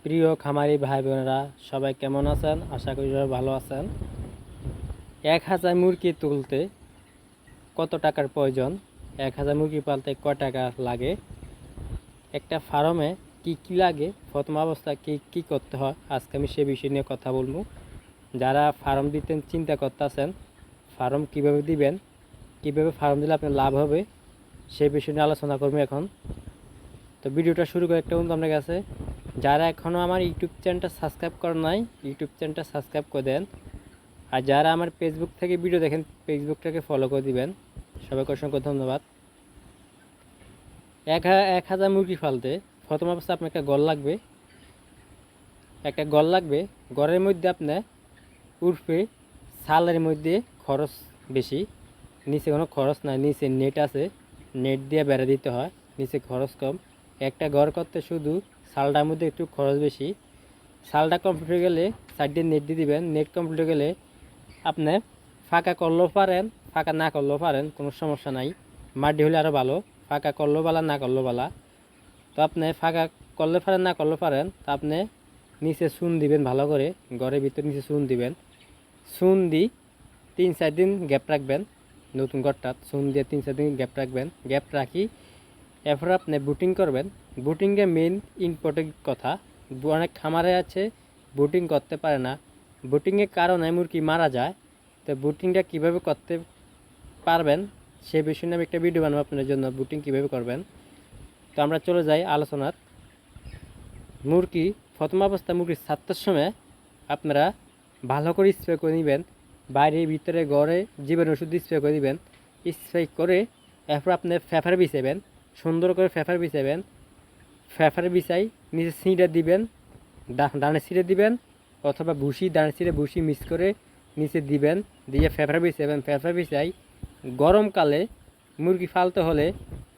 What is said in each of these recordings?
প্রিয় খামারি ভাই বোনেরা, সবাই কেমন আছেন? আশা করি সবাই ভালো আছেন। 1000 মুরগি তুলতে কত টাকার প্রয়োজন? 1000 মুরগি পালতে কয় টাকা লাগে? একটা ফার্মে কি কি লাগে, প্রথম অবস্থায় কি কি করতে হয়, আজকে আমি সে বিষয় নিয়ে কথা বলবো। যারা ফার্ম দিতে চিন্তা করতেছেন, ফার্ম কিভাবে দিবেন, কিভাবে ফার্ম দিলে আপনার লাভ হবে, সেই বিষয় নিয়ে আলোচনা করবো এখন। তো ভিডিওটা শুরু করে একটা বন্ধু আপনার কাছে, যারা এখনও আমার ইউটিউব চ্যানেলটা সাবস্ক্রাইব করেন নাই, ইউটিউব চ্যানেলটা সাবস্ক্রাইব করে দেন। আর যারা আমার ফেসবুক থেকে ভিডিও দেখেন, ফেসবুকটাকে ফলো করে দিবেন। সবাইকে অসংখ্য ধন্যবাদ। 1000 মুরগি ফালতে প্রথম অবস্থায় আপনার একটা ঘর লাগবে। ঘরের মধ্যে আপনার উঠবে সালের মধ্যে খরচ বেশি, নিচে কোনো খরচ নাই, নিচে নেট আছে, নেট দিয়ে বেড়া দিতে হয়, নিচে খরচ কম। একটা ঘর করতে শুধু সালটার মধ্যে একটু খরচ বেশি। সালটা কমপ্লিট হয়ে গেলে সাইড দিয়ে নেট দিয়ে দিবেন। নেট কমপ্লিট হয়ে গেলে আপনি ফাঁকা করলেও পারেন, ফাঁকা না করলেও পারেন, কোনো সমস্যা নাই। মাটি হলে আরও ভালো, ফাঁকা করলেও বালা, না করলেও বালা। তো আপনি ফাঁকা করলে পারেন, না করলে পারেন, তো আপনি নিচে চুন দিবেন ভালো করে, ঘরের ভিতরে নিচে চুন দিবেন। চুন দিয়ে 3-4 দিন গ্যাপ রাখবেন, নতুন ঘরটা চুন দিয়ে 3-4 দিন গ্যাপ রাখবেন। গ্যাপ রাখি এরপর আপনি বুটিং করবেন। বুটিংয়ে মেন ইম্পর্টেন্ট কথা, অনেক খামারে আছে বুটিং করতে পারে না, বুটিংয়ের কারণে মুরগি মারা যায়। তো বুটিংটা কীভাবে করতে পারবেন সে বিষয়ে আমি একটা ভিডিও বানাবো আপনাদের জন্য, বুটিং কীভাবে করবেন। তো আমরা চলে যাই আলোচনার। মুরগি প্রথম অবস্থায় মুরগি ছাড়তে সময় আপনারা ভালো করে স্প্রে করে নেবেন, বাইরে ভিতরে ঘরে জীবাণু ওষুধ স্প্রে করে দিবেন। স্প্রে করে এরপর আপনি ফেফার বিছাবেন, সুন্দর করে ফেফার বিছাবেন। ফেফার বিছাই নিচে ছিঁড়ে দিবেন, ডানে ছিঁড়ে দিবেন, অথবা ভুসি ডানে ছিঁড়ে ভুসি মিক্স করে নিচে দিবেন, দিয়ে ফেফার বিছাবেন। ফেফার বিছাই গরমকালে মুরগি ফালতে হলে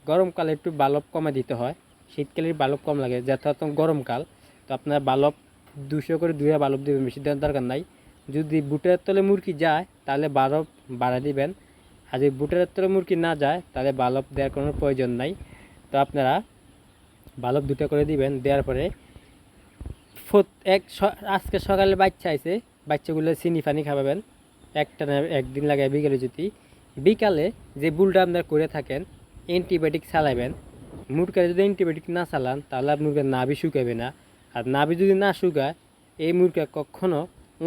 গরমকালে একটু বালব কমে দিতে হয়, শীতকালে বালব কম লাগে, যথাযথ গরমকাল। তো আপনার বালব 200 করে 2 বালব দেবেন, বেশি দেওয়ার দরকার নাই। যদি বুটের তলে মুরগি যায় তাহলে বালব বাড়া দিবেন, আর যদি বুটের তলে মুরগি না যায় তাহলে বালব দেওয়ার কোনো প্রয়োজন নাই। তো আপনারা বালব 2টা করে দিবেন। দেওয়ার পরে আজকে সকালে বাচ্চা আইছে, বাচ্চাগুলো চিনি পানি খাওয়াবেন, একটা না একদিন লাগে বিকেলে। যদি বিকালে যে বুলটা আপনার করে থাকেন অ্যান্টিবায়োটিক চালাবেন। মুরগির যদি অ্যান্টিবায়োটিক না চালান তাহলে মুরগির নাভি শুকাবে না, আর নাভি যদি না শুকায় এই মুরগি কখনো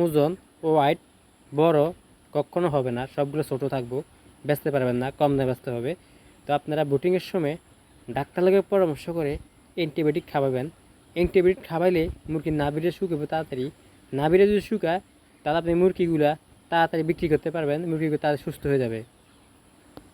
ওজন ও ওয়াইট বড় কখনো হবে না, সবগুলো ছোটো থাকবো, বেচতে পারবেন না, কম দামে বেচতে হবে। তো আপনারা বুটিংয়ের সময় ডাক্তার লাগে পরামর্শ করে অ্যান্টিবায়োটিক খাওয়াবেন। অ্যান্টিবায়োটিক খাওয়াইলে মুরগির নাভিটা শুকাবে তাড়াতাড়ি। নাভিটা যদি শুকায় তাহলে আপনি মুরগিগুলা তাড়াতাড়ি বিক্রি করতে পারবেন, মুরগিগুলো তাড়াতাড়ি সুস্থ হয়ে যাবে।